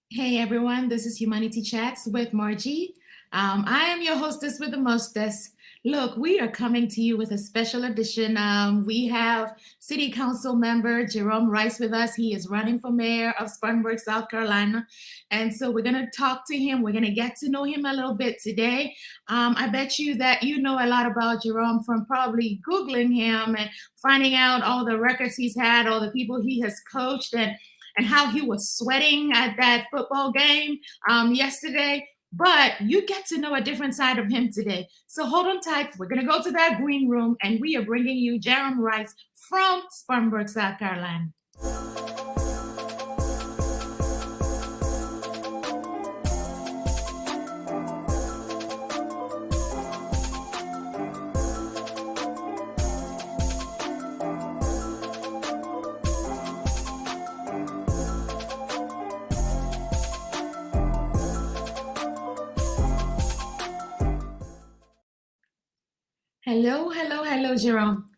Hey everyone, this is Humanity Chats with Margie. I am your hostess with the mostest. Look, we are coming to you with a special edition. We have City Council member Jerome Rice with us. He is running for mayor of Spartanburg, South Carolina. And so we're going to talk to him. We're going to get to know him a little bit today. I bet you that you know a lot about Jerome from probably Googling him and finding out all the records he's had, all the people he has coached, and how he was sweating at that football game yesterday. But you get to know a different side of him today. So hold on tight. We're going to go to that green room and we are bringing you Jerome Rice from Spartanburg, South Carolina. Hello, hello, hello, Jerome.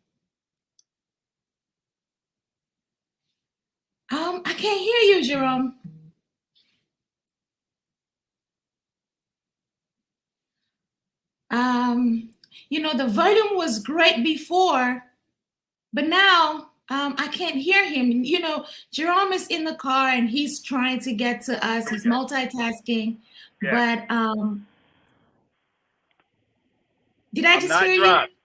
I can't hear you, Jerome. Um, the volume was great before, but now I can't hear him. Jerome is in the car and he's trying to get to us. He's multitasking, Yeah, but did I I'm just not hear you? driving.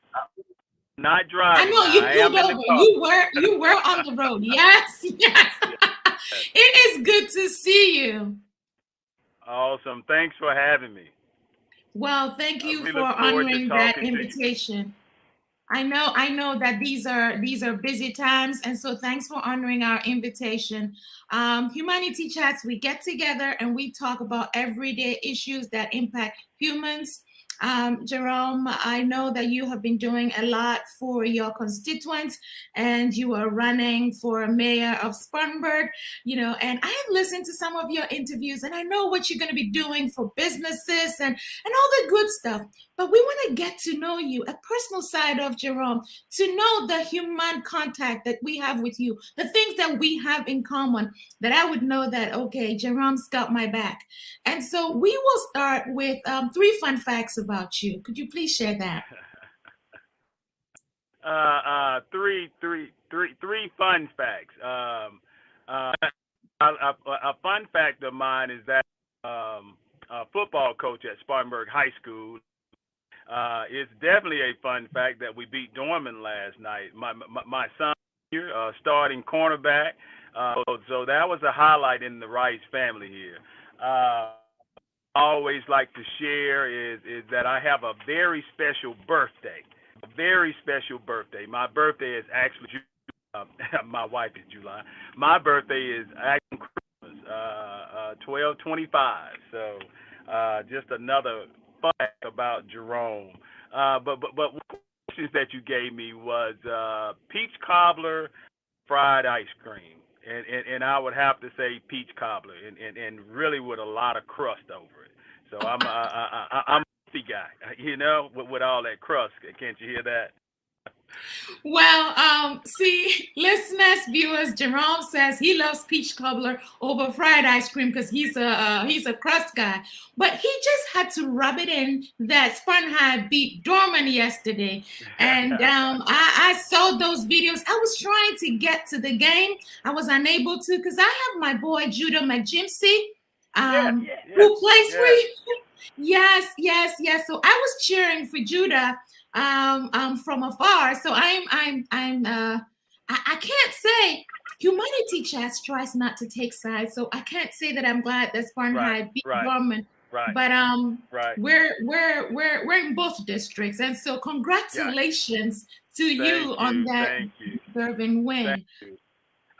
Not I driving know now. you I pulled am in the over. car. You were on the road. Yes, yes. Yes. It is good to see you. Awesome. Thanks for having me. Well, thank I you really for look forward to honoring that talking to you. invitation. I know that these are busy times, and so thanks for honoring our invitation. Humanity Chats, we get together and we talk about everyday issues that impact humans. Jerome, I know that you have been doing a lot for your constituents, and you are running for mayor of Spartanburg. And I have listened to some of your interviews, and I know what you're going to be doing for businesses and all the good stuff. But we want to get to know you, a personal side of Jerome, to know the human contact that we have with you, the things that we have in common, that I would know that, okay, Jerome's got my back. And so we will start with three fun facts about you. Could you please share that? Three fun facts. A fun fact of mine is that a football coach at Spartanburg High School. It's definitely a fun fact that we beat Dorman last night. My son here, starting cornerback. So that was a highlight in the Rice family here. I always like to share is that I have a very special birthday. A very special birthday. My birthday is actually my wife is July. My birthday is actually Christmas, 12/25. So just another fun fact about Jerome. But one questions that you gave me was peach cobbler, fried ice cream, and I would have to say peach cobbler, and really with a lot of crust over it. So I'm a coffee guy, with all that crust. Can't you hear that? Well, see, listeners, viewers, Jerome says he loves peach cobbler over fried ice cream because he's a crust guy. But he just had to rub it in that Spartan beat Dorman yesterday, and I saw those videos. I was trying to get to the game, I was unable to because I have my boy Judah McJimsey, Yes, yes, who plays for yes. you. Yes, yes, yes. So I was cheering for Judah from afar. So I can't say humanity chats tries not to take sides. So I can't say that I'm glad that Right, Fahrenheit beat right, Dortmund, right, but right. we're in both districts, and so Yes. congratulations to Thank you on you, that thank you, deserving thank win. you.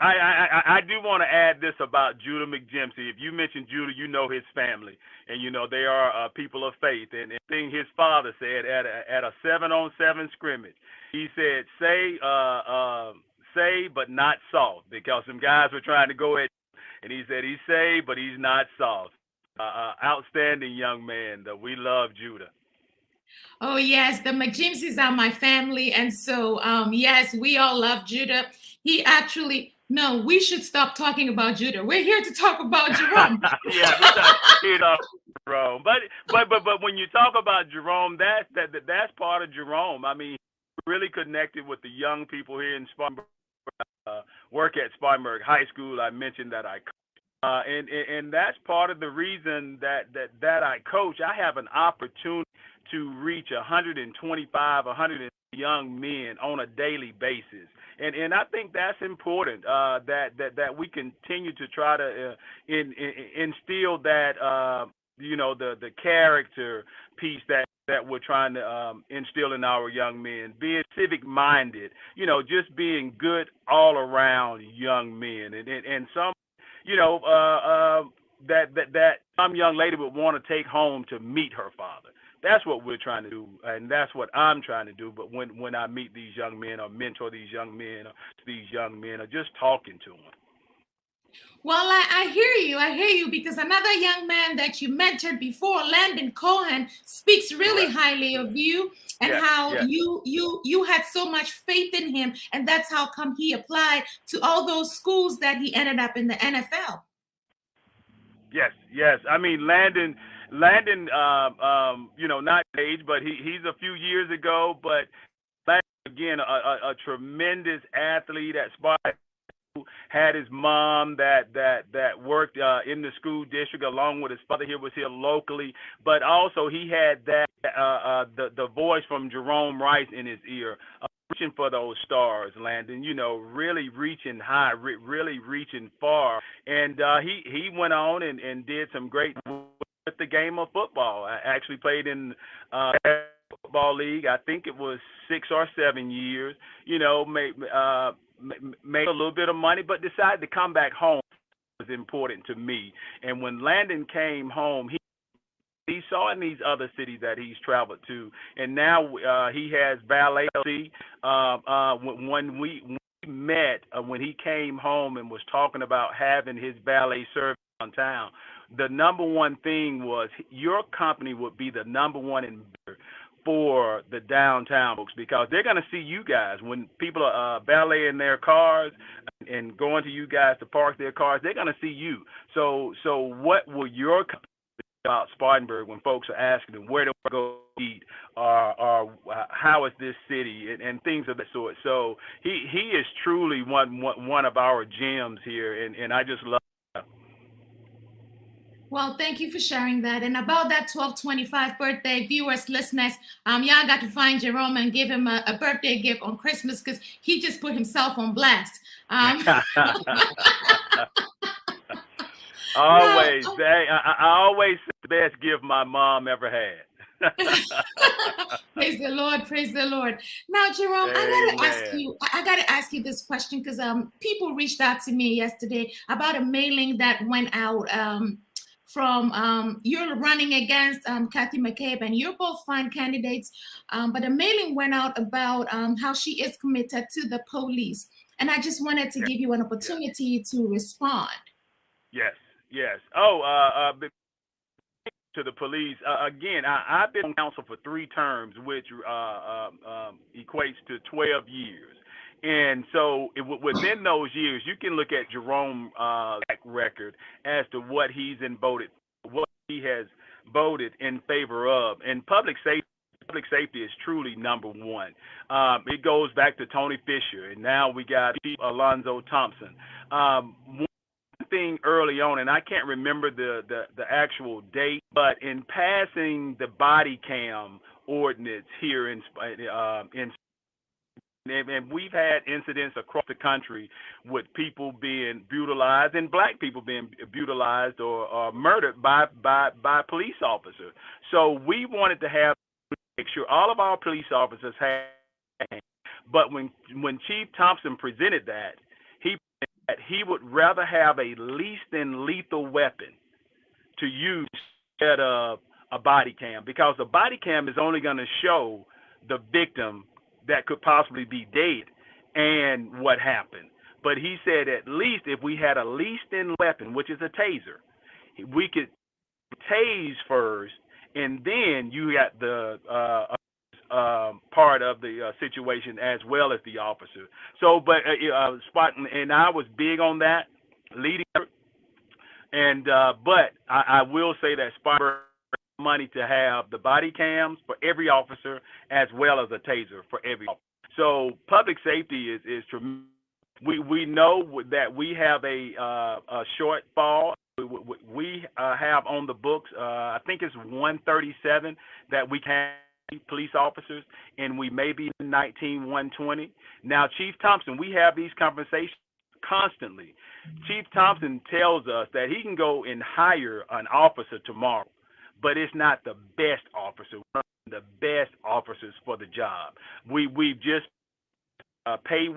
I do want to add this about Judah McJimsey. If you mention Judah, you know his family, and they are people of faith. And thing his father said at a 7-on-7 scrimmage, he said, "Say but not soft," because some guys were trying to go at, and he said he's saved but he's not soft. Outstanding young man. That we love Judah. Oh yes, the McJimsons are my family, and so yes, we all love Judah. He actually No, we should stop talking about Judah. We're here to talk about Jerome. Yeah, we talk here talk Jerome, but when you talk about Jerome, that's part of Jerome. I mean, he really connected with the young people here in Spartanburg. Work at Spartanburg High School. I mentioned that and that's part of the reason that I coach. I have an opportunity to reach 125, 100 young men on a daily basis, and I think that's important. That we continue to try to instill that the character piece that we're trying to instill in our young men, being civic minded, just being good all around young men, and some you know, that some young lady would want to take home to meet her father. That's what we're trying to do, and that's what I'm trying to do. But when I meet these young men or mentor these young men, or just talking to them. Well, I hear you. I hear you because another young man that you mentored before, Landon Cohen, speaks really Correct. highly of you and Yes. how Yes. you had so much faith in him, and that's how come he applied to all those schools that he ended up in the NFL. Yes. Yes. I mean, Landon, not age, but he's a few years ago, but Landon, again, a tremendous athlete at Sparta. Had his mom that worked in the school district along with his father here was here locally, but also he had the voice from Jerome Rice in his ear, reaching for those stars, Landon. Really reaching high, really reaching far, and he went on and did some great with the game of football. I actually played in football league. I think it was 6 or 7 years. Made a little bit of money, but decided to come back home was important to me. And when Landon came home, he saw in these other cities that he's traveled to, and now he has ballet. When we met, when he came home and was talking about having his ballet service downtown, the number one thing was your company would be the number one in for the downtown folks because they're going to see you guys when people are valeting their cars and going to you guys to park their cars. They're going to see you. So what will your company about Spartanburg when folks are asking them where do I go eat or how is this city and things of that sort. So he is truly one of our gems here, and I just love. Well, thank you for sharing that. And about that 1225 birthday, viewers, listeners, y'all got to find Jerome and give him a birthday gift on Christmas because he just put himself on blast. Now, Always, I always say the best gift my mom ever had. praise the Lord, praise the Lord. Now, Jerome, Amen. I gotta ask you this question because people reached out to me yesterday about a mailing that went out from you're running against Kathy McCabe, and you're both fine candidates. But a mailing went out about how she is committed to the police, and I just wanted to Yes, give you an yes, opportunity to respond. yes, yes. Oh, to the police. Again, I've been on council for 3 terms, which equates to 12 years. And so within those years, you can look at Jerome record as to what he's voted, what he has voted in favor of. And public safety is truly number one. It goes back to Tony Fisher, and now we got Alonzo Thompson. Thing early on, and I can't remember the actual date, but in passing the body cam ordinance here and we've had incidents across the country with people being brutalized and black people being brutalized or murdered by police officers. So we wanted to make sure all of our police officers had, but when Chief Thompson presented that, he would rather have a least than lethal weapon to use instead of a body cam because the body cam is only going to show the victim that could possibly be dead and what happened. But he said at least if we had a least than weapon, which is a taser, we could tase first, and then you got the part of the situation as well as the officer. So, but Spot and I was big on that leading, and but I will say that Spartanburg money to have the body cams for every officer as well as a taser for every officer. So public safety is tremendous. We know that we have a shortfall. We have on the books. I think it's 137 that we can police officers, and we may be 19 120. Now, Chief Thompson, we have these conversations constantly. Chief Thompson tells us that he can go and hire an officer tomorrow, but it's not the best officer. One of the best officers for the job. We've just pay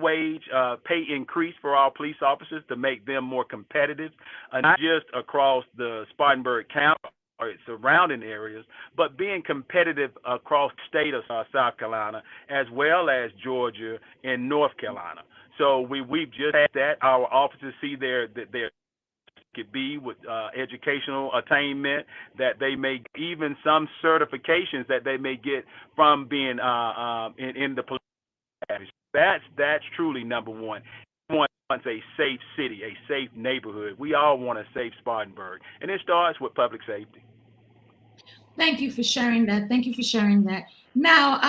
increase for our police officers to make them more competitive, not just across the Spartanburg County or its surrounding areas, but being competitive across the state of South Carolina as well as Georgia and North Carolina. So we've just had that. Our officers see their could be with educational attainment that they may even some certifications that they may get from being in the police. That's truly number one. Everyone wants a safe city, a safe neighborhood. We all want a safe Spartanburg, and it starts with public safety. Thank you for sharing that. Thank you for sharing that. Now,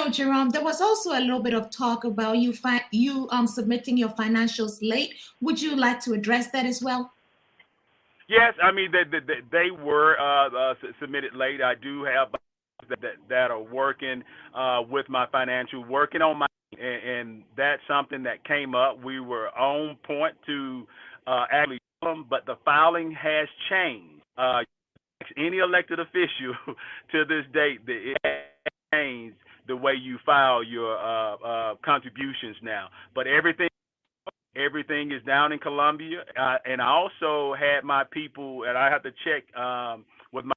Jerome, there was also a little bit of talk about you submitting your financials late. Would you like to address that as well? Yes, I mean they were submitted late. I do have that are working with my financial, working on my, and that's something that came up. We were on point to actually, but the filing has changed. Any elected official to this date, it has changed the way you file your contributions now. But everything is down in Columbia, and I also had my people, and I have to check with my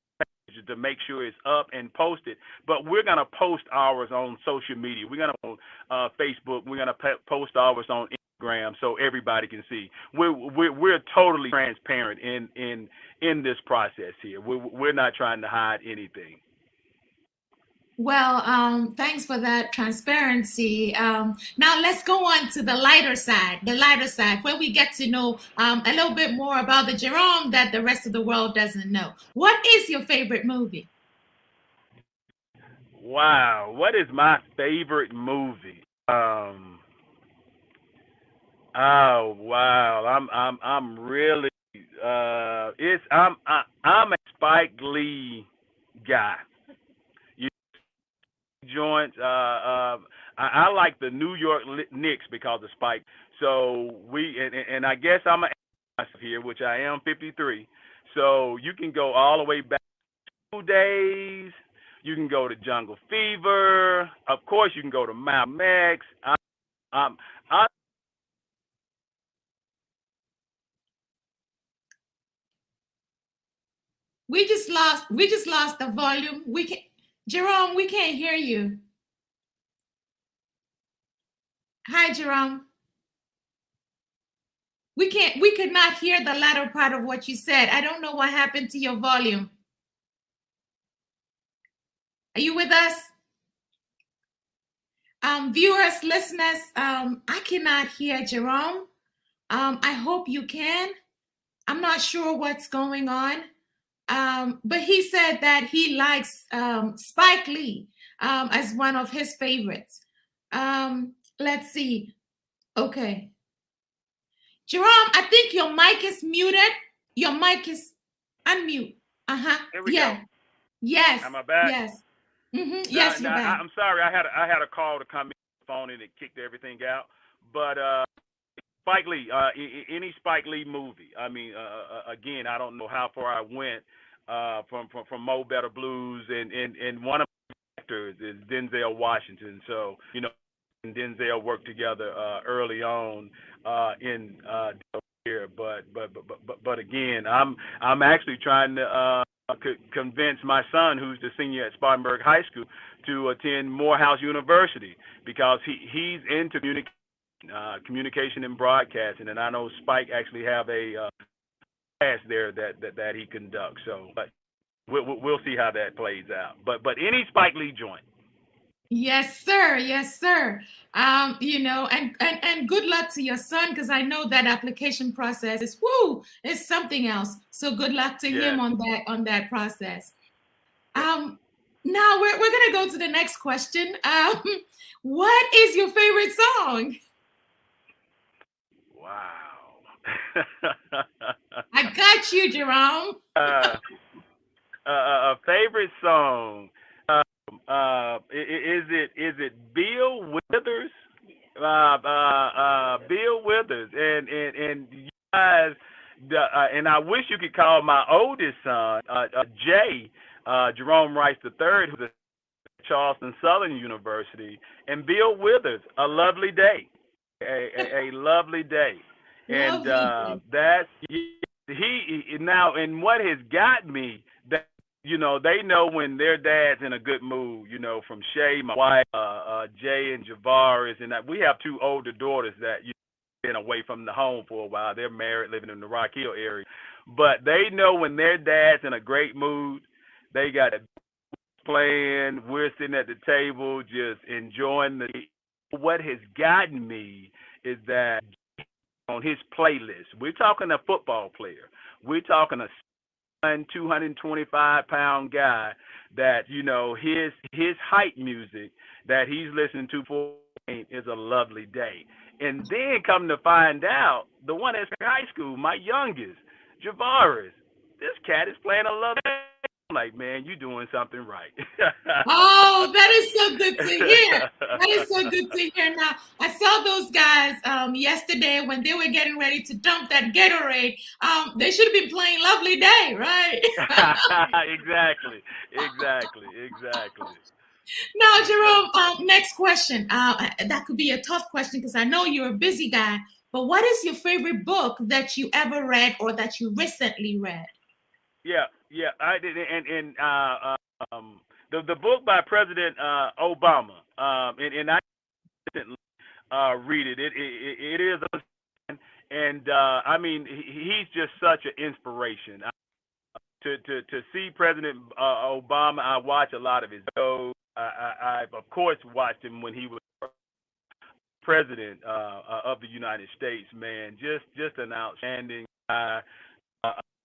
to make sure it's up and posted. But we're gonna post ours on social media. We're gonna Facebook. We're gonna post ours on Instagram so everybody can see. We're totally transparent in this process here. We're not trying to hide anything. Well, thanks for that transparency. Now let's go on to the lighter side, where we get to know a little bit more about the Jerome that the rest of the world doesn't know. What is your favorite movie? Wow, what is my favorite movie? Oh wow, I'm really I'm a Spike Lee guy. You joints. I like the New York Knicks because of Spike. So and I guess I'm a here, which I am 53. So you can go all the way back 2 days. You can go to Jungle Fever. Of course, you can go to Malcolm X. I We just lost the volume. We can Jerome, we can't hear you. Hi, Jerome. We could not hear the latter part of what you said. I don't know what happened to your volume. Are you with us? Viewers, listeners, I cannot hear Jerome. I hope you can. I'm not sure what's going on. But he said that he likes Spike Lee as one of his favorites. Let's see. Okay. Jerome, I think your mic is muted. Your mic is unmute. Uh-huh. Here we go. Yeah. Yes. Am I back? Yes. Now, Yes, you're back. I'm sorry. I had a call to come in on the phone and it kicked everything out. But Spike Lee, any Spike Lee movie. I mean, again, I don't know how far I went from Mo Better Blues, and one of my actors is Denzel Washington. So and Denzel worked together early on in here. But again, I'm actually trying to convince my son, who's the senior at Spartanburg High School, to attend Morehouse University because he's into communication and broadcasting, and I know Spike actually have a class there that he conducts. So, but we'll see how that plays out. But any Spike Lee joint. Yes, sir. Yes, sir. And good luck to your son because I know that application process is whoo is something else. So good luck to him Yes. on that process. Yes. Um, Now we're gonna go to the next question. What is your favorite song? Wow. I got you, Jerome. uh, a favorite song. Is it Bill Withers? Bill Withers, and you guys, and I wish you could call my oldest son, Jay, Jerome Rice III, who's at Charleston Southern University, and Bill Withers, A Lovely Day, a lovely day, and Lovely day. that's he now, and what has got me that they know when their dad's in a good mood. From Shay, my wife, Jay, and Javaris, and we have two older daughters that been away from the home for a while. They're married, living in the Rock Hill area, but they know when their dad's in a great mood. They got it playing. We're sitting at the table, just enjoying the. What has gotten me is that on his playlist, we're talking a football player. We're talking a 225-pound guy that his hype music that he's listening to for is A Lovely Day. And then come to find out, the one that's in high school, my youngest, Javaris, this cat is playing A Lovely Day. I'm like, man, you doing something right. Oh, that is so good to hear. That is so good to hear. Now, I saw those guys yesterday when they were getting ready to dump that Gatorade. They should have been playing Lovely Day, right? Exactly, exactly, exactly. Now, Jerome, next question. That could be a tough question because I know you're a busy guy, but what is your favorite book that you ever read or that you recently read? Yeah, yeah, I did, the book by President Obama, and I didn't read it. It is, and I mean, he's just such an inspiration. To see President Obama, I watch a lot of his shows. I've of course watched him when he was president of the United States. Man, just an outstanding guy.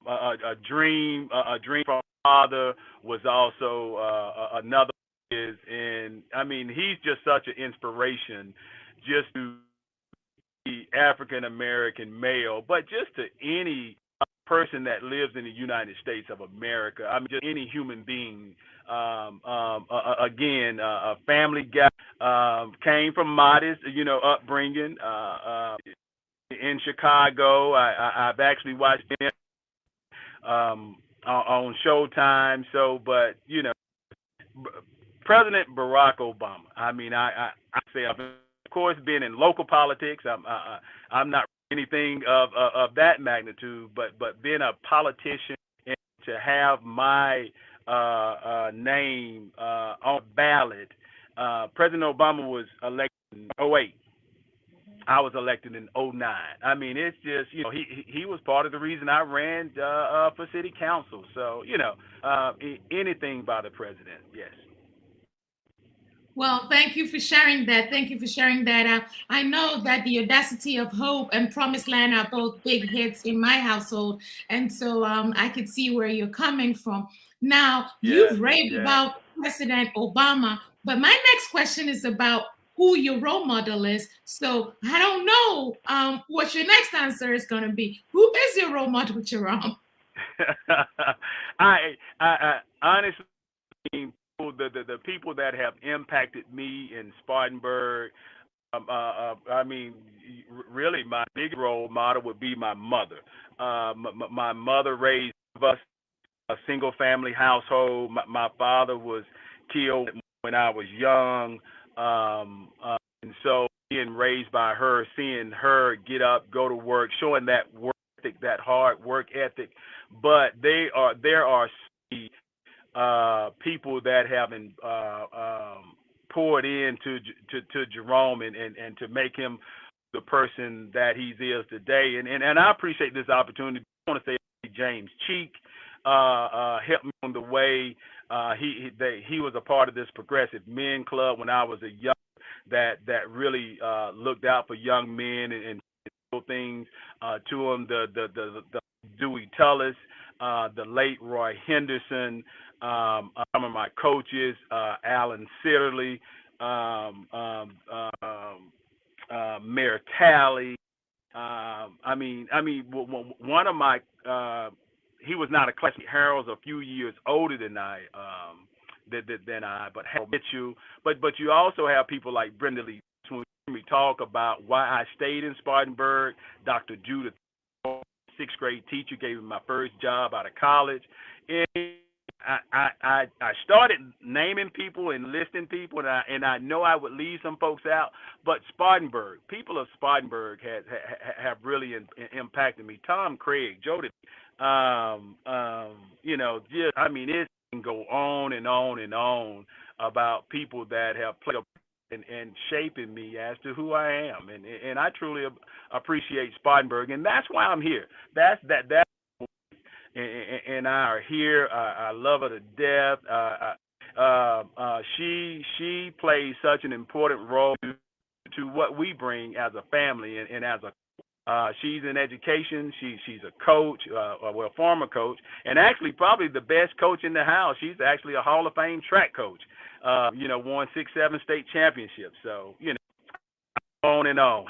A dream from father was also another is, and I mean he's just such an inspiration, just to the African American male, but just to any person that lives in the United States of America. I mean, just any human being. Again, a family guy, came from modest, upbringing. In Chicago, I've actually watched him on Showtime. So, but President Barack Obama. I mean, I say I've of course been in local politics. I'm not anything of that magnitude, but being a politician and to have my name on ballot. President Obama was elected in '08. I was elected in '09. I mean, it's just he was part of the reason I ran for city council. So anything by the president, yes. Well, thank you for sharing that. Thank you for sharing that. I know that The Audacity of Hope and Promised Land are both big hits in my household. And so I could see where you're coming from. Now, Yes, you've raved yes. about President Obama, but my next question is about who your role model is. So I don't know what your next answer is going to be. Who is your role model, Jerome? I honestly, the people that have impacted me in Spartanburg. I mean, really, my big role model would be my mother. My mother raised us a single family household. My father was killed when I was young, and so being raised by her, seeing her get up, go to work, showing that work ethic, that hard work ethic. But there are people that have poured into to Jerome and to make him the person that he is today. And I appreciate this opportunity. I want to say James Cheek. helped me on the way. He was a part of this progressive men club when I was a young that really looked out for young men and things to them. The Dewey Tullis, the late Roy Henderson, some of my coaches, Alan Sitterly, Mayor Talley. One of my he was not a classmate. Harold's a few years older than I. But Harold Mitchell. But you also have people like Brenda Lee. When we talk about why I stayed in Spartanburg, Dr. Judith, sixth grade teacher, gave me my first job out of college. And I started naming people and listing people, and I know I would leave some folks out, but Spartanburg, people of Spartanburg have really impacted me. Tom Craig, Jody, it can go on and on and on about people that have played a and shaping me as to who I am, and I truly appreciate Spartanburg, and that's why I'm here. That and I are here. I love her to death. She plays such an important role to what we bring as a family and as a she's in education. She's a coach, former coach, and actually probably the best coach in the house. She's actually a Hall of Fame track coach. Won 6, 7 state championships. So on and on.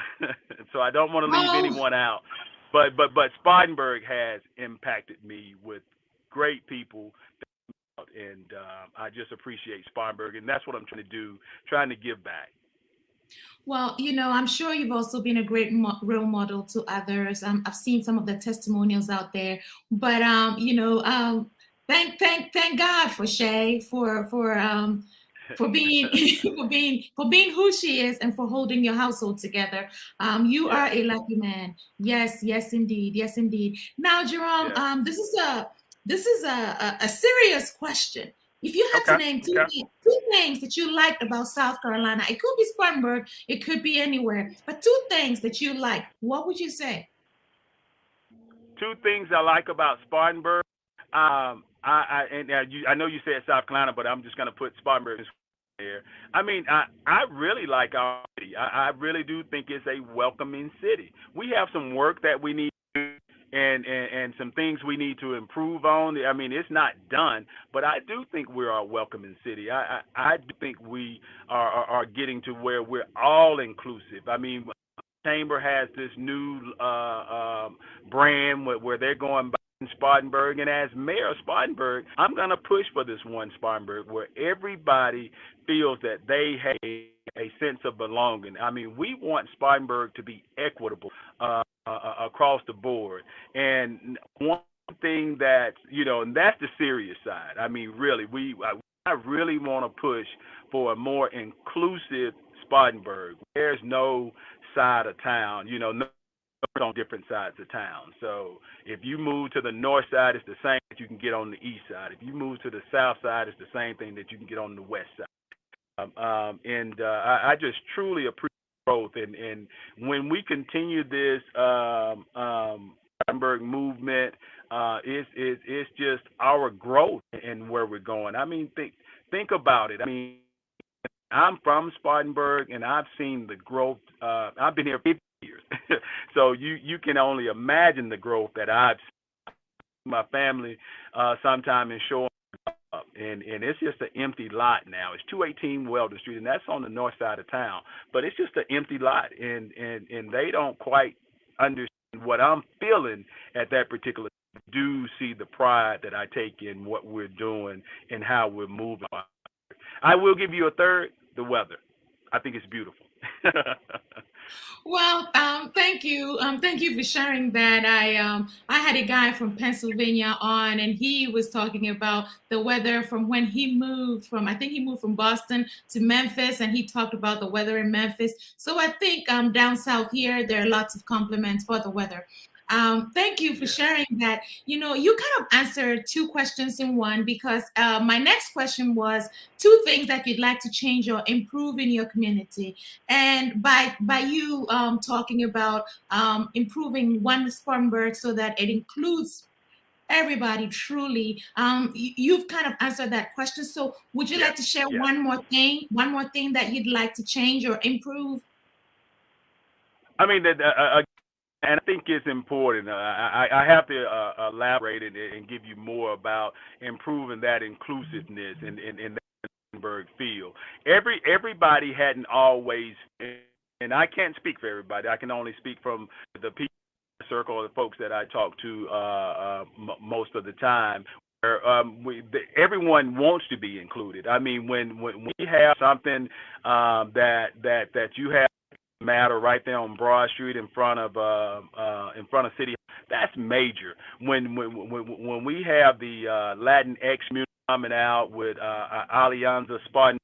So I don't want to leave Oh, anyone out. But Spartanburg has impacted me with great people, and I just appreciate Spartanburg, and that's what I'm trying to do, trying to give back. well, I'm sure you've also been a great role model to others. I've seen some of the testimonials out there, but thank God for Shay for being for being who she is and for holding your household together. You Yes. are a lucky man. Yes, yes, indeed, yes, indeed. Now, Jerome, Yeah. this is a serious question. If you had to Okay. name Okay. two things that you liked about South Carolina, it could be Spartanburg, it could be anywhere, but two things that you like, what would you say? Two things I like about Spartanburg. I know you said South Carolina, but I'm just going to put Spartanburg there. I really like our city. I really do think it's a welcoming city. We have some work that we need to do and some things we need to improve on. It's not done, but I do think we're a welcoming city. I do think we are getting to where we're all inclusive. Chamber has this new brand where they're going by in Spartanburg, and as mayor of Spartanburg, I'm going to push for this one Spartanburg where everybody feels that they have a sense of belonging. We want Spartanburg to be equitable across the board, and one thing that and that's the serious side. Really, I really want to push for a more inclusive Spartanburg. There's no side of town, no on different sides of town. So if you move to the north side, it's the same that you can get on the east side. If you move to the south side, it's the same thing that you can get on the west side. I just truly appreciate growth. And when we continue this Spartanburg movement, it's just our growth and where we're going. Think about it. I'm from Spartanburg, and I've seen the growth. I've been here 50 years, so you can only imagine the growth that I've seen my family sometime in showing up, and it's just an empty lot now. It's 218 Weldon Street, and that's on the north side of town, but it's just an empty lot, and they don't quite understand what I'm feeling at that particular. Do see the pride that I take in what we're doing and how we're moving. I will give you a third, the weather. I think it's beautiful. Well, thank you. Thank you for sharing that. I had a guy from Pennsylvania on, and he was talking about the weather from when he moved from. I think he moved from Boston to Memphis, and he talked about the weather in Memphis. So I think down south here there are lots of compliments for the weather. Thank you for Yes. sharing that. You kind of answered two questions in one because my next question was two things that you'd like to change or improve in your community. And by you talking about improving one Spartanburg so that it includes Everybody, truly. You've kind of answered that question. So, would you Yes, like to share yes. one more thing that you'd like to change or improve? I mean, and I think it's important. I have to elaborate and give you more about improving that inclusiveness in that Berg field. Everybody hadn't always, and I can't speak for everybody. I can only speak from the people circle of the folks that I talk to most of the time. Where everyone wants to be included. I mean, when we have something that you have matter right there on Broad Street in front of City. That's major. When we have the Latin X community coming out with Alianza Spartan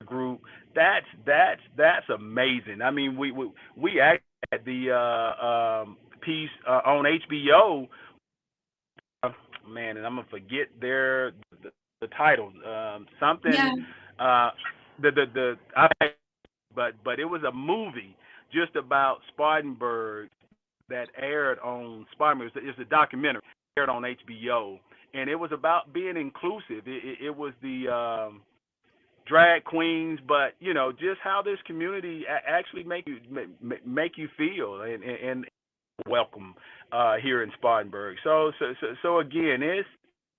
group, that's amazing. I mean, we actually had the piece on HBO. Man, and I'm gonna forget the title. Something Yeah. uh, the I but it was a movie just about Spartanburg that aired on Spartanburg. It's a documentary aired on HBO, and it was about being inclusive. It was the drag queens, but you know just how this community actually make you feel and welcome here in Spartanburg. So again,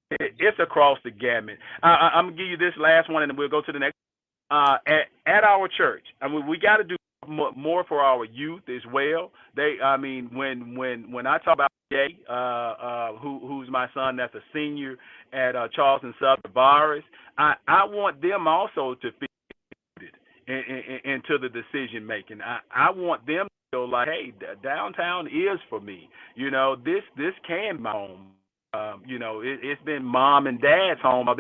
it's across the gamut. I'm gonna give you this last one, and then we'll go to the next at our church. I mean, we got to do more for our youth as well. I mean, when I talk about Jay, who's my son, that's a senior at Charleston Southern Virus, I want them also to feel into the decision making. I want them to feel like, hey, downtown is for me. You know, this can be my home. You know, it's been mom and dad's home all day,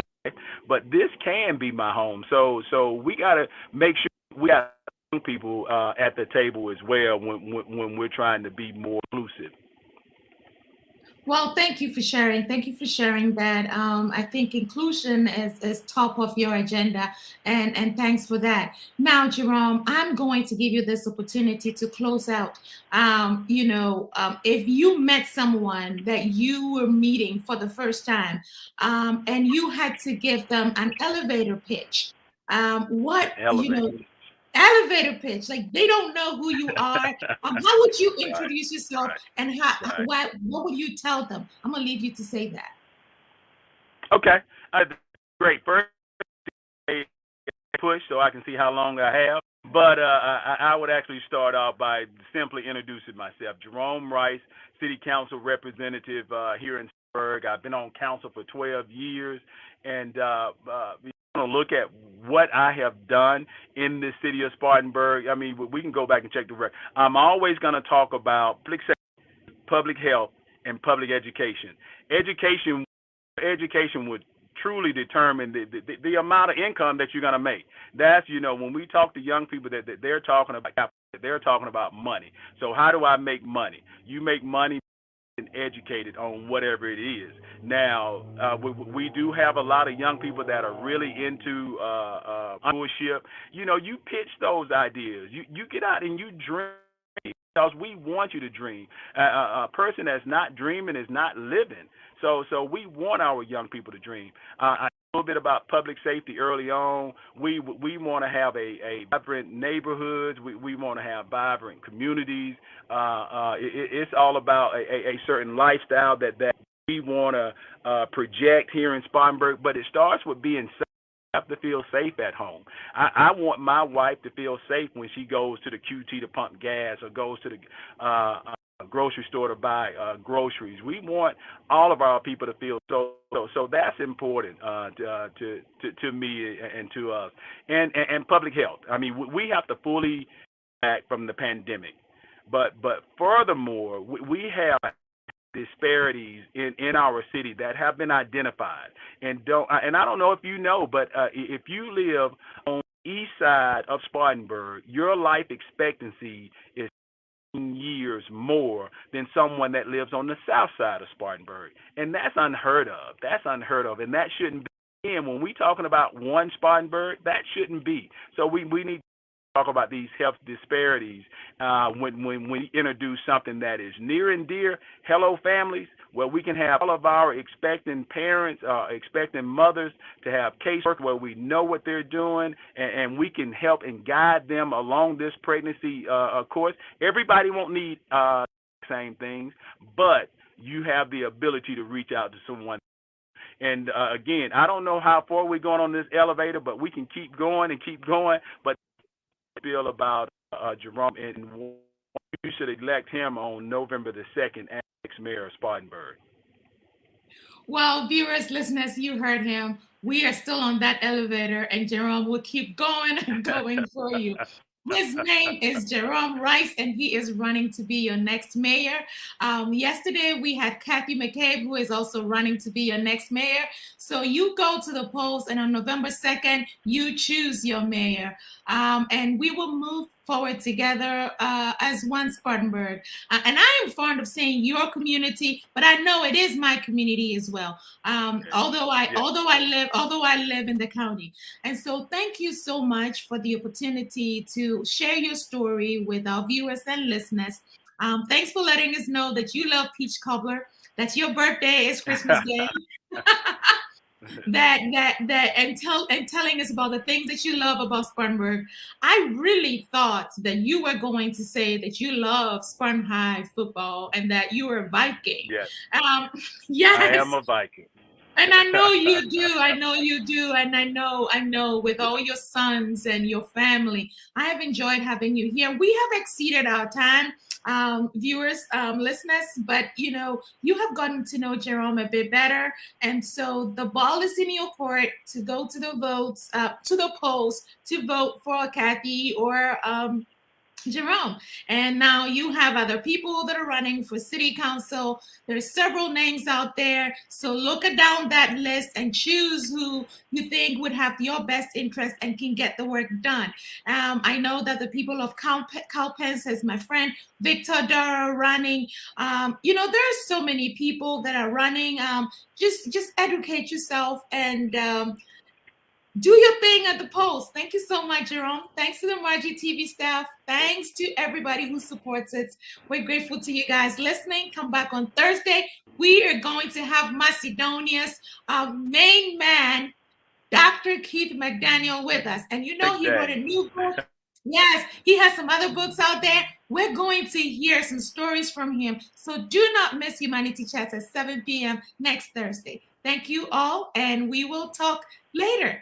but this can be my home. So we got to make sure we got young people at the table as well when we're trying to be more inclusive. Well, thank you for sharing. Thank you for sharing that. I think inclusion is top of your agenda, and thanks for that. Now, Jerome, I'm going to give you this opportunity to close out. If you met someone that you were meeting for the first time, and you had to give them an elevator pitch, what Elevate. elevator pitch, like they don't know who you are. How would you Right, introduce yourself, right, and how right. what would you tell them? I'm gonna leave you to say that. Okay, great. First, a push so I can see how long I have. But I would actually start off by simply introducing myself. Jerome Rice, City Council Representative here in Pittsburgh. I've been on council for 12 years, and you want to look at what I have done in the city of Spartanburg. I mean, we can go back and check the record. I'm always going to talk about public health, and public education. Education education would truly determine the amount of income that you're going to make. That's, when we talk to young people that they're talking about they're talking about money. So how do I make money? You make money and educated on whatever it is. Now, we do have a lot of young people that are really into entrepreneurship. You pitch those ideas. You get out and you dream because we want you to dream. A person that's not dreaming is not living. So we want our young people to dream. I a little bit about public safety early on. We want to have a vibrant neighborhoods. We want to have vibrant communities. It's all about a certain lifestyle that we want to project here in Spartanburg. But it starts with being safe. Have to feel safe at home. I want my wife to feel safe when she goes to the QT to pump gas or goes to the grocery store to buy groceries. We want all of our people to feel so that's important to me and to us. And public health. I mean, we have to fully back from the pandemic, but furthermore, we have disparities in our city that have been identified and I don't know if you know, but if you live on the east side of Spartanburg, your life expectancy is years more than someone that lives on the south side of Spartanburg, and that's unheard of. That's unheard of, and that shouldn't be. And when we talking about one Spartanburg, that shouldn't be. So we need talk about these health disparities, when we introduce something that is near and dear, hello families, where we can have all of our expecting parents, expecting mothers to have casework where we know what they're doing, and we can help and guide them along this pregnancy course. Everybody won't need same things, but you have the ability to reach out to someone. And again, I don't know how far we're going on this elevator, but we can keep going and keep going. But feel about Jerome, and you should elect him on November the 2nd as next mayor of Spartanburg. Well, viewers, listeners, you heard him. We are still on that elevator, and Jerome will keep going and going for you. His name is Jerome Rice, and he is running to be your next mayor. Yesterday, we had Kathy McCabe, who is also running to be your next mayor. So you go to the polls, and on November 2nd, you choose your mayor. And we will move forward together as one Spartanburg. And I am fond of saying your community, but I know it is my community as well. Although I live in the county. And so thank you so much for the opportunity to share your story with our viewers and listeners. Thanks for letting us know that you love peach cobbler, that your birthday is Christmas Day. And telling us about the things that you love about Spartanburg. I really thought that you were going to say that you love Spartan High football and that you were a Viking. Yes, Um, I yes, am a Viking. and I know you do. I know you do. And I know with all your sons and your family, I have enjoyed having you here. We have exceeded our time, viewers, listeners, but you have gotten to know Jerome a bit better. And so the ball is in your court to go to the votes, to the polls to vote for Kathy or Jerome. And now you have other people that are running for city council. There's several names out there. So look down that list and choose who you think would have your best interest and can get the work done. I know that the people of Calpens, as my friend Victor Dara running. There are so many people that are running. Just educate yourself and do your thing at the polls. Thank you so much, Jerome. Thanks to the Margie TV staff. Thanks to everybody who supports it. We're grateful to you guys listening. Come back on Thursday. We are going to have Macedonia's main man, Dr. Keith McDaniel, with us. And he wrote a new book. Yes, he has some other books out there. We're going to hear some stories from him. So do not miss Humanity Chats at 7 p.m. next Thursday. Thank you all, and we will talk later.